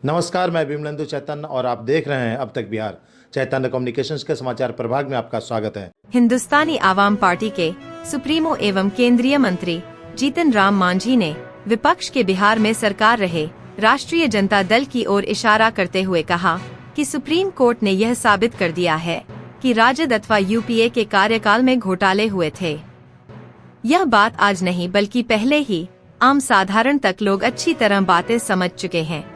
नमस्कार, मैं विमलेंदु चैतन्य और आप देख रहे हैं अब तक बिहार। चैतन्य कम्युनिकेशंस के समाचार प्रभाग में आपका स्वागत है। हिंदुस्तानी आवाम पार्टी के सुप्रीमो एवं केंद्रीय मंत्री जीतन राम मांझी ने विपक्ष के बिहार में सरकार रहे राष्ट्रीय जनता दल की ओर इशारा करते हुए कहा कि सुप्रीम कोर्ट ने यह साबित कर दिया है कि राजद अथवा यूपीए के कार्यकाल में घोटाले हुए थे। यह बात आज नहीं बल्कि पहले ही आम साधारण तक लोग अच्छी तरह बातें समझ चुके हैं।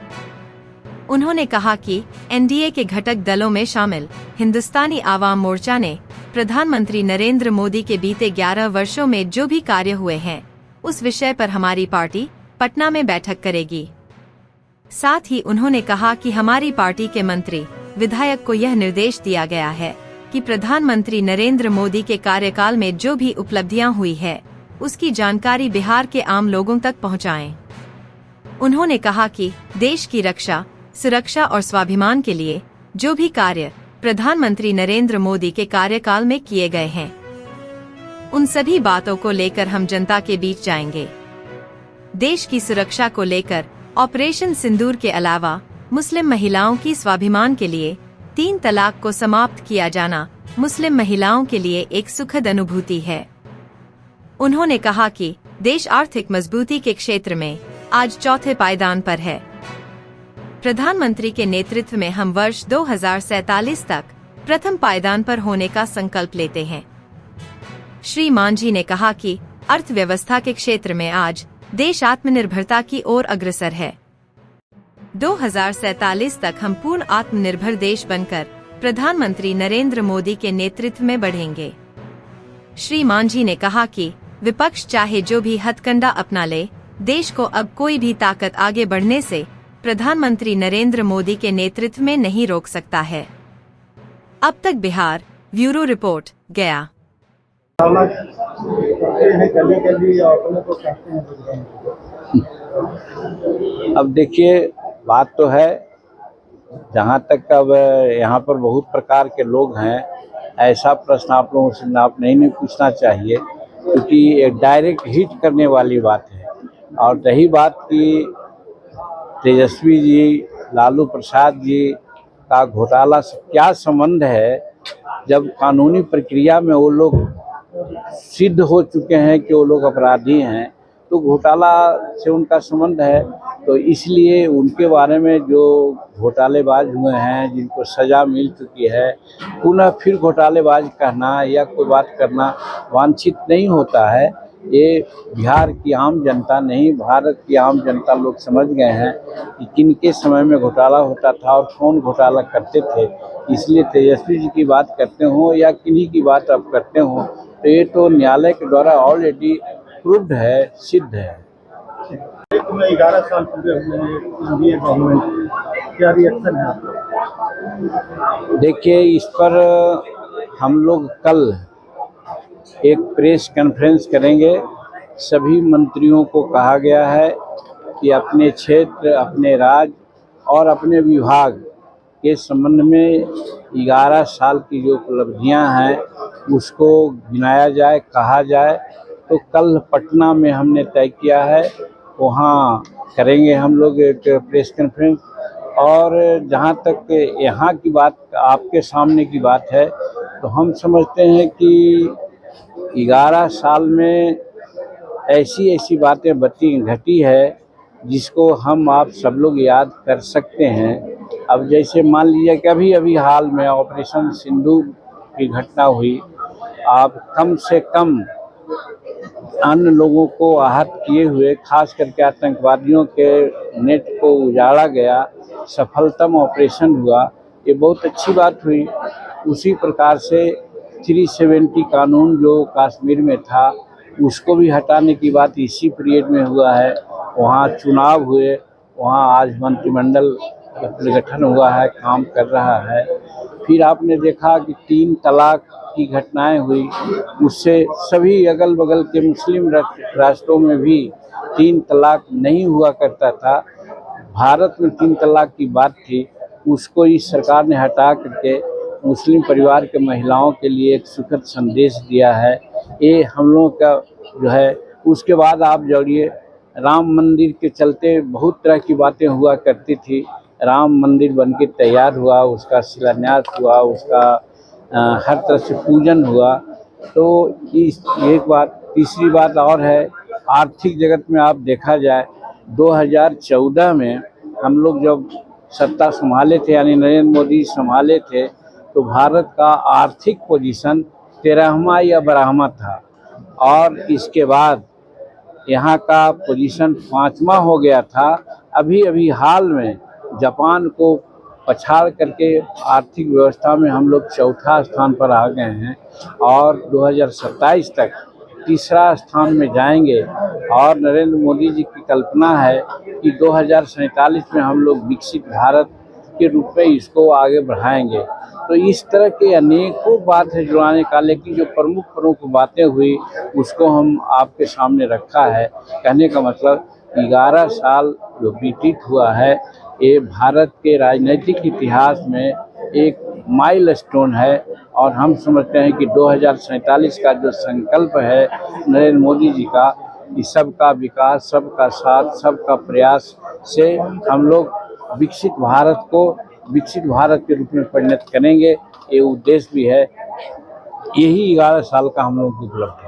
उन्होंने कहा कि एनडीए के घटक दलों में शामिल हिंदुस्तानी आवाम मोर्चा ने प्रधानमंत्री नरेंद्र मोदी के बीते 11 वर्षों में जो भी कार्य हुए हैं उस विषय पर हमारी पार्टी पटना में बैठक करेगी। साथ ही उन्होंने कहा कि हमारी पार्टी के मंत्री विधायक को यह निर्देश दिया गया है कि प्रधानमंत्री नरेंद्र मोदी के कार्यकाल में जो भी उपलब्धियां हुई है उसकी जानकारी बिहार के आम लोगों तक पहुंचाएं। उन्होंने कहा कि देश की रक्षा, सुरक्षा और स्वाभिमान के लिए जो भी कार्य प्रधानमंत्री नरेंद्र मोदी के कार्यकाल में किए गए हैं उन सभी बातों को लेकर हम जनता के बीच जाएंगे। देश की सुरक्षा को लेकर ऑपरेशन सिंदूर के अलावा मुस्लिम महिलाओं की स्वाभिमान के लिए 3 तलाक को समाप्त किया जाना मुस्लिम महिलाओं के लिए एक सुखद अनुभूति है। उन्होंने कहा कि देश आर्थिक मजबूती के क्षेत्र में आज चौथे पायदान पर है। प्रधानमंत्री के नेतृत्व में हम वर्ष 2047 तक प्रथम पायदान पर होने का संकल्प लेते हैं। श्री मांझी ने कहा कि अर्थव्यवस्था के क्षेत्र में आज देश आत्मनिर्भरता की ओर अग्रसर है। 2047 तक हम पूर्ण आत्मनिर्भर देश बनकर प्रधानमंत्री नरेंद्र मोदी के नेतृत्व में बढ़ेंगे। श्री मांझी ने कहा कि विपक्ष चाहे जो भी हथकंडा अपना ले, देश को अब कोई भी ताकत आगे बढ़ने से प्रधानमंत्री नरेंद्र मोदी के नेतृत्व में नहीं रोक सकता है। अब तक बिहार ब्यूरो रिपोर्ट, गया। अब देखिए, बात तो है, जहाँ तक अब यहाँ पर बहुत प्रकार के लोग हैं, ऐसा प्रश्न आप लोगों से आप नहीं पूछना चाहिए, क्योंकि एक डायरेक्ट हिट करने वाली बात है। और रही बात की तेजस्वी जी, लालू प्रसाद जी का घोटाला से क्या संबंध है, जब कानूनी प्रक्रिया में वो लोग सिद्ध हो चुके हैं कि वो लोग अपराधी हैं, तो घोटाला से उनका संबंध है। तो इसलिए उनके बारे में जो घोटालेबाज हुए हैं, जिनको सज़ा मिल चुकी है, पुनः फिर घोटालेबाज कहना या कोई बात करना वांछित नहीं होता है। ये बिहार की आम जनता नहीं, भारत की आम जनता लोग समझ गए हैं कि किनके समय में घोटाला होता था और कौन घोटाला करते थे। इसलिए तेजस्वी जी की बात करते हों या किन्हीं की बात आप करते हों, तो ये तो न्यायालय के द्वारा ऑलरेडी प्रूव्ड है, सिद्ध है। 11 साल पूरे हुए हैं एनडीए गवर्नमेंट, क्या रिएक्शन है आपका? देखिए, इस पर हम लोग कल एक प्रेस कॉन्फ्रेंस करेंगे। सभी मंत्रियों को कहा गया है कि अपने क्षेत्र, अपने राज्य और अपने विभाग के संबंध में 11 साल की जो उपलब्धियां हैं उसको गिनाया जाए, कहा जाए। तो कल पटना में हमने तय किया है, वहाँ करेंगे हम लोग एक प्रेस कॉन्फ्रेंस। और जहाँ तक यहाँ की बात, आपके सामने की बात है, तो हम समझते हैं कि 11 साल में ऐसी ऐसी बातें घटी है जिसको हम आप सब लोग याद कर सकते हैं। अब जैसे मान लीजिए कि अभी हाल में ऑपरेशन सिंदूर की घटना हुई, आप कम से कम अन्य लोगों को आहत किए हुए, खास करके आतंकवादियों के नेट को उजाड़ा गया, सफलतम ऑपरेशन हुआ, ये बहुत अच्छी बात हुई। उसी प्रकार से 370 कानून जो कश्मीर में था उसको भी हटाने की बात इसी पीरियड में हुआ है। वहाँ चुनाव हुए, वहाँ आज मंत्रिमंडल का गठन हुआ है, काम कर रहा है। फिर आपने देखा कि 3 तलाक की घटनाएं हुई, उससे सभी अगल बगल के मुस्लिम राष्ट्रों में भी 3 तलाक नहीं हुआ करता था। भारत में 3 तलाक की बात थी, उसको इस सरकार ने हटा करके मुस्लिम परिवार के महिलाओं के लिए एक सुखद संदेश दिया है। ये हम लोगों का जो है। उसके बाद आप जोड़िए, राम मंदिर के चलते बहुत तरह की बातें हुआ करती थी, राम मंदिर बनके तैयार हुआ, उसका शिलान्यास हुआ, उसका हर तरह से पूजन हुआ। तो इस एक बात, तीसरी बात और है, आर्थिक जगत में आप देखा जाए 2014 में हम लोग जब सत्ता संभाले थे, यानी नरेंद्र मोदी संभाले थे, तो भारत का आर्थिक पोजीशन 13वां या 12वां था, और इसके बाद यहाँ का पोजीशन 5वां हो गया था। अभी अभी हाल में जापान को पछाड़ करके आर्थिक व्यवस्था में हम लोग चौथा स्थान पर आ गए हैं, और 2027 तक तीसरा स्थान में जाएंगे। और नरेंद्र मोदी जी की कल्पना है कि 2047 में हम लोग विकसित भारत के रूप में इसको आगे बढ़ाएंगे। तो इस तरह के अनेकों बात है जुड़ाने का, लेकिन जो प्रमुख बातें हुई उसको हम आपके सामने रखा है। कहने का मतलब 11 साल जो व्यतीत हुआ है, ये भारत के राजनीतिक इतिहास में एक माइलस्टोन है, और हम समझते हैं कि 2047 का जो संकल्प है नरेंद्र मोदी जी का, कि सबका विकास, सबका साथ, सबका प्रयास से हम लोग विकसित भारत को विकसित भारत के रूप में परिणत करेंगे, ये उद्देश्य भी है। यही 11 साल का हम लोग उपलब्ध है।